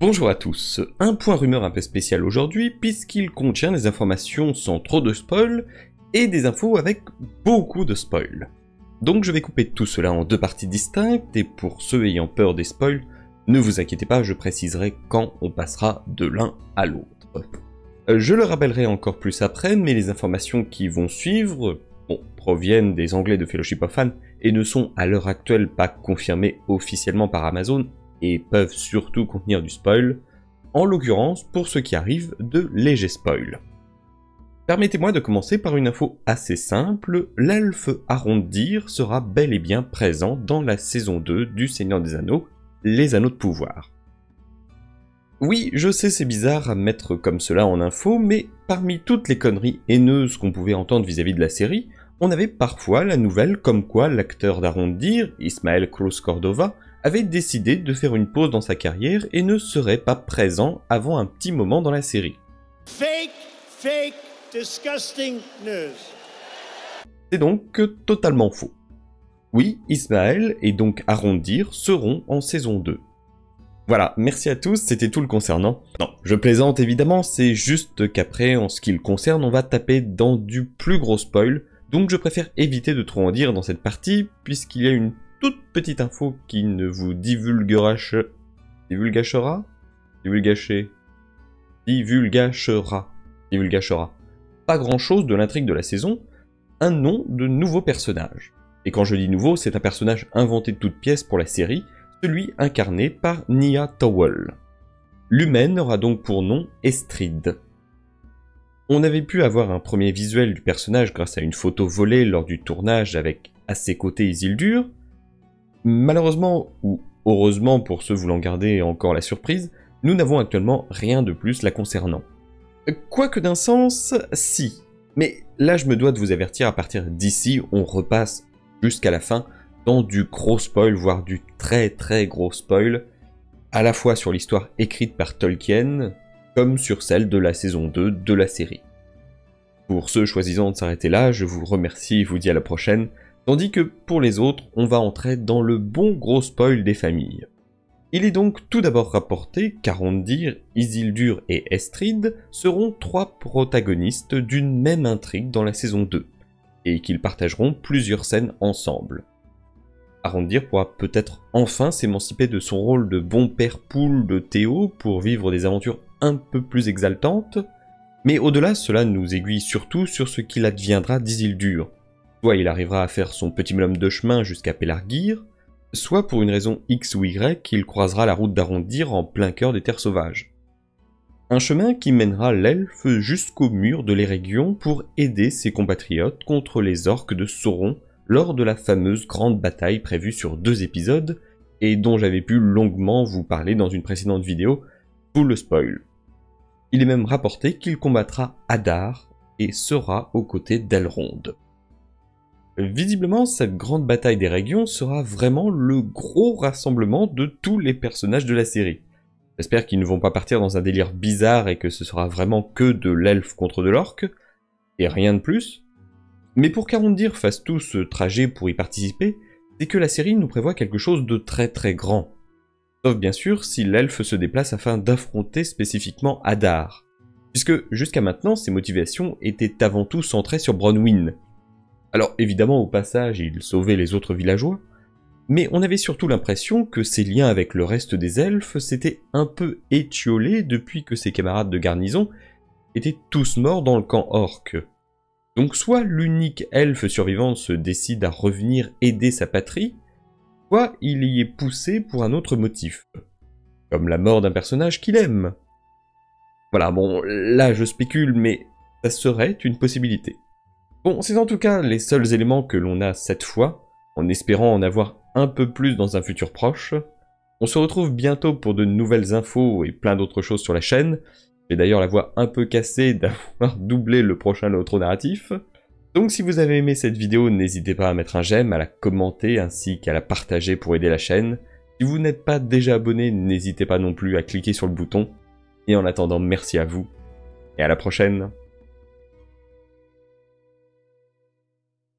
Bonjour à tous, un point rumeur un peu spécial aujourd'hui puisqu'il contient des informations sans trop de spoil et des infos avec beaucoup de spoil. Donc je vais couper tout cela en deux parties distinctes et pour ceux ayant peur des spoils, ne vous inquiétez pas, je préciserai quand on passera de l'un à l'autre. Je le rappellerai encore plus après, mais les informations qui vont suivre proviennent des Anglais de Fellowship of Fans et ne sont à l'heure actuelle pas confirmées officiellement par Amazon et peuvent surtout contenir du spoil, en l'occurrence pour ce qui arrive de légers spoils. Permettez-moi de commencer par une info assez simple, l'elfe Arondir sera bel et bien présent dans la saison 2 du Seigneur des Anneaux, les Anneaux de Pouvoir. Oui, je sais c'est bizarre à mettre comme cela en info, mais parmi toutes les conneries haineuses qu'on pouvait entendre vis-à-vis de la série, on avait parfois la nouvelle comme quoi l'acteur d'Arondir, Ismael Cruz Cordova, avait décidé de faire une pause dans sa carrière et ne serait pas présent avant un petit moment dans la série. Fake, disgusting news. C'est donc totalement faux. Oui, Ismael et donc Arondir seront en saison 2. Voilà, merci à tous, c'était tout le concernant. Non, je plaisante évidemment, c'est juste qu'après, en ce qui le concerne, on va taper dans du plus gros spoil, donc je préfère éviter de trop en dire dans cette partie, puisqu'il y a une toute petite info qui ne vous divulgachera pas grand chose de l'intrigue de la saison, un nom de nouveau personnage. Et quand je dis nouveau, c'est un personnage inventé de toutes pièces pour la série, celui incarné par Nia Towell. L'humaine aura donc pour nom Estrid. On avait pu avoir un premier visuel du personnage grâce à une photo volée lors du tournage avec à ses côtés Isildur. Malheureusement, ou heureusement pour ceux voulant garder encore la surprise, nous n'avons actuellement rien de plus la concernant. Quoique d'un sens, si. Mais là je me dois de vous avertir, à partir d'ici, on repasse jusqu'à la fin dans du gros spoil, voire du très gros spoil, à la fois sur l'histoire écrite par Tolkien, comme sur celle de la saison 2 de la série. Pour ceux choisissant de s'arrêter là, je vous remercie et vous dis à la prochaine, tandis que pour les autres, on va entrer dans le bon gros spoil des familles. Il est donc tout d'abord rapporté qu'Arondir, Isildur et Estrid seront trois protagonistes d'une même intrigue dans la saison 2, et qu'ils partageront plusieurs scènes ensemble. Arondir pourra peut-être enfin s'émanciper de son rôle de bon père poule de Théo pour vivre des aventures un peu plus exaltantes, mais au-delà cela nous aiguille surtout sur ce qu'il adviendra d'Isildur. Soit il arrivera à faire son petit bonhomme de chemin jusqu'à Pelargir, soit pour une raison X ou Y, il croisera la route d'Arondir en plein cœur des terres sauvages. Un chemin qui mènera l'elfe jusqu'au mur de l'Eregion pour aider ses compatriotes contre les orques de Sauron lors de la fameuse grande bataille prévue sur 2 épisodes, et dont j'avais pu longuement vous parler dans une précédente vidéo, full spoil. Il est même rapporté qu'il combattra Adar et sera aux côtés d'Elrond. Visiblement, cette grande bataille des régions sera vraiment le gros rassemblement de tous les personnages de la série. J'espère qu'ils ne vont pas partir dans un délire bizarre et que ce sera vraiment que de l'elfe contre de l'orque, et rien de plus. Mais pour qu'Arondir fasse tout ce trajet pour y participer, c'est que la série nous prévoit quelque chose de très grand. Sauf bien sûr si l'elfe se déplace afin d'affronter spécifiquement Adar, puisque jusqu'à maintenant ses motivations étaient avant tout centrées sur Bronwyn. Alors évidemment au passage il sauvait les autres villageois, mais on avait surtout l'impression que ses liens avec le reste des elfes s'étaient un peu étiolés depuis que ses camarades de garnison étaient tous morts dans le camp orc. Donc soit l'unique elfe survivant se décide à revenir aider sa patrie, soit il y est poussé pour un autre motif, comme la mort d'un personnage qu'il aime. Voilà, bon, là je spécule, mais ça serait une possibilité. Bon, c'est en tout cas les seuls éléments que l'on a cette fois, en espérant en avoir un peu plus dans un futur proche. On se retrouve bientôt pour de nouvelles infos et plein d'autres choses sur la chaîne. J'ai d'ailleurs la voix un peu cassée d'avoir doublé le prochain outro narratif. Donc si vous avez aimé cette vidéo, n'hésitez pas à mettre un j'aime, à la commenter ainsi qu'à la partager pour aider la chaîne. Si vous n'êtes pas déjà abonné, n'hésitez pas non plus à cliquer sur le bouton. Et en attendant, merci à vous et à la prochaine.